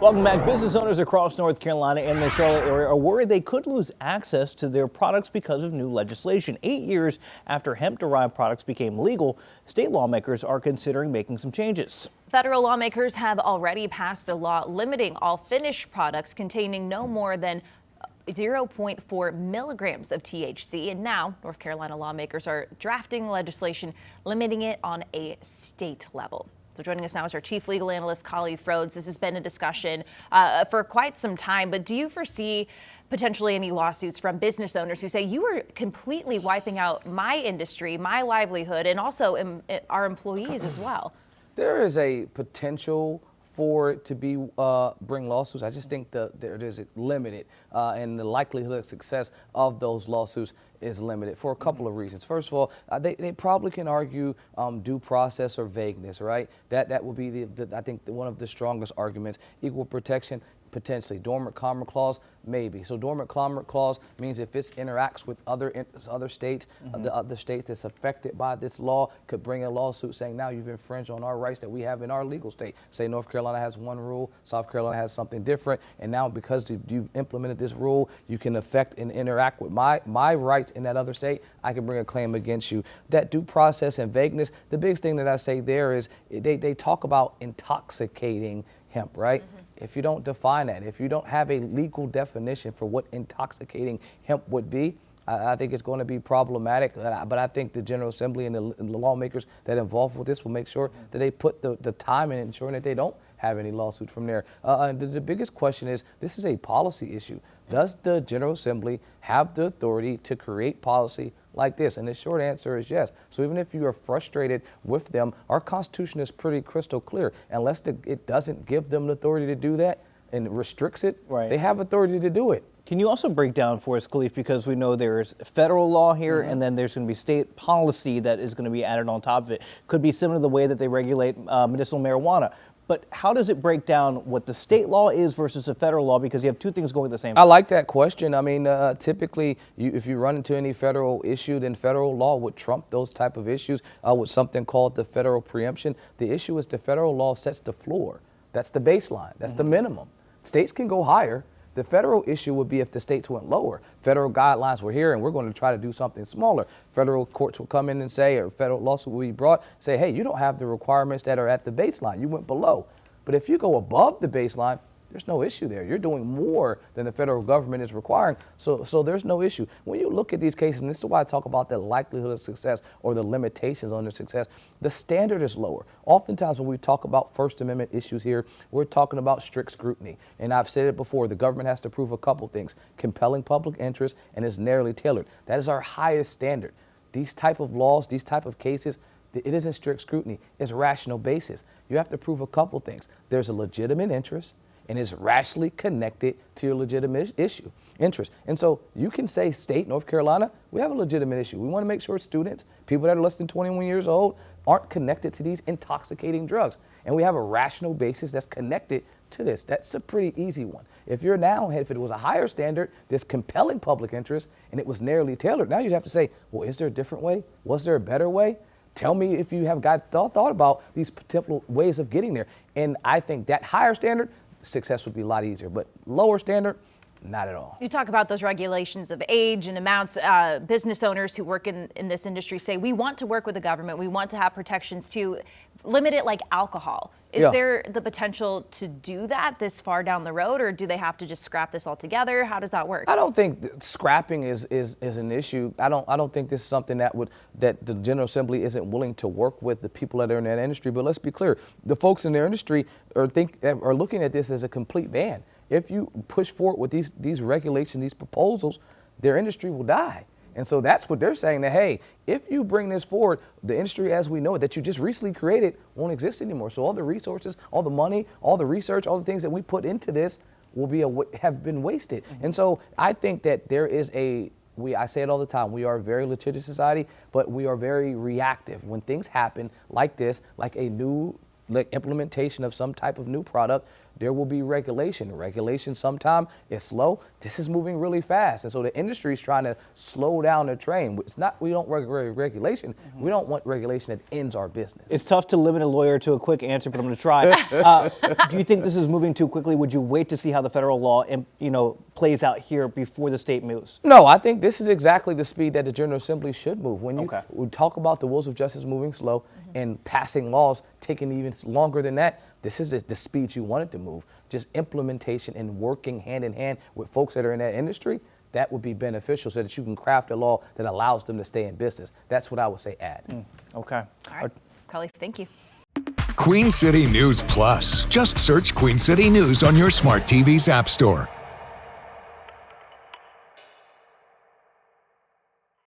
Welcome back. Business owners across North Carolina and the Charlotte area are worried they could lose access to their products because of new legislation. 8 years after hemp-derived products became legal, state lawmakers are considering making some changes. Federal lawmakers have already passed a law limiting all finished products containing no more than 0.4 milligrams of THC, and now North Carolina lawmakers are drafting legislation limiting it on a state level. So joining us now is our chief legal analyst, Collie Frodes. This has been a discussion for quite some time, but do you foresee potentially any lawsuits from business owners who say you are completely wiping out my industry, my livelihood, and also our employees as well? There is a potential for it to be bring lawsuits. I just think there is limited, and the likelihood of success of those lawsuits is limited for a couple of reasons. First of all, they probably can argue due process or vagueness, right? That would be I think one of the strongest arguments. Equal protection, potentially. Dormant commerce clause, maybe. So dormant commerce clause means if it interacts with other states, the other state that's affected by this law could bring a lawsuit saying now you've infringed on our rights that we have in our legal state. Say North Carolina has one rule, South Carolina has something different, and now because you've implemented this rule, you can affect and interact with my rights in that other state. I can bring a claim against you. That due process and vagueness, the biggest thing that I say there is they talk about intoxicating hemp, right? If you don't define that, if you don't have a legal definition for what intoxicating hemp would be, I think it's going to be problematic. But I think the General Assembly and the lawmakers that are involved with this will make sure that they put the time in ensuring that they don't have any lawsuits from there. The biggest question is, this is a policy issue. Does the General Assembly have the authority to create policy like this? And the short answer is yes. So even if you are frustrated with them, our Constitution is pretty crystal clear. Unless it doesn't give them the authority to do that and restricts it, right, they have authority to do it. Can you also break down for us, Khalif, because we know there's federal law here and then there's going to be state policy that is going to be added on top of it. Could be similar to the way that they regulate medicinal marijuana. But how does it break down what the state law is versus the federal law? Because you have two things going at the same time. I like that question. I mean, typically, if you run into any federal issue, then federal law would trump those type of issues with something called the federal preemption. The issue is the federal law sets the floor. That's the baseline. That's the minimum. States can go higher. The federal issue would be if the states went lower. Federal guidelines were here and we're going to try to do something smaller. Federal courts will come in and say, or federal lawsuit will be brought, say, hey, you don't have the requirements that are at the baseline. You went below. But if you go above the baseline, there's no issue there. You're doing more than the federal government is requiring, so there's no issue. When you look at these cases, and this is why I talk about the likelihood of success or the limitations on the success, the standard is lower. Oftentimes when we talk about First Amendment issues here, we're talking about strict scrutiny. And I've said it before, the government has to prove a couple things: compelling public interest and is narrowly tailored. That is our highest standard. These type of laws, these type of cases, it isn't strict scrutiny, it's rational basis. You have to prove a couple things. There's a legitimate interest, and is rationally connected to your legitimate interest. And so you can say, state, North Carolina, we have a legitimate issue. We want to make sure students, people that are less than 21 years old, aren't connected to these intoxicating drugs. And we have a rational basis that's connected to this. That's a pretty easy one. If it was a higher standard, there's compelling public interest, and it was narrowly tailored, now you'd have to say, well, is there a different way? Was there a better way? Tell me if you have thought about these potential ways of getting there. And I think that higher standard, success would be a lot easier, but lower standard, not at all. You talk about those regulations of age and amounts. Business owners who work in this industry say, we want to work with the government. We want to have protections to limit it like alcohol. Is there the potential to do that this far down the road, or do they have to just scrap this altogether? How does that work? I don't think scrapping is an issue. I don't think this is something that the General Assembly isn't willing to work with the people that are in that industry. But let's be clear, the folks in their industry are looking at this as a complete ban. If you push forward with these regulations, these proposals, their industry will die. And so that's what they're saying, that, hey, if you bring this forward, the industry as we know it, that you just recently created, won't exist anymore. So all the resources, all the money, all the research, all the things that we put into this will have been wasted. And so I think that there is I say it all the time, we are a very litigious society, but we are very reactive. When things happen like this, like a new implementation of some type of new product, there will be regulation. Regulation sometime is slow. This is moving really fast. And so the industry is trying to slow down the train. It's not, we don't regulate regulation. We don't want regulation that ends our business. It's tough to limit a lawyer to a quick answer, but I'm going to try. Do you think this is moving too quickly? Would you wait to see how the federal law, plays out here before the state moves? No, I think this is exactly the speed that the General Assembly should move. When you Okay. we talk about the wheels of justice moving slow and passing laws taking even longer than that, this is the speed you want it to move. Just implementation and working hand in hand with folks that are in that industry, that would be beneficial so that you can craft a law that allows them to stay in business. That's what I would say add. Okay. All right, Carly, thank you. Queen City News Plus. Just search Queen City News on your smart TV's app store.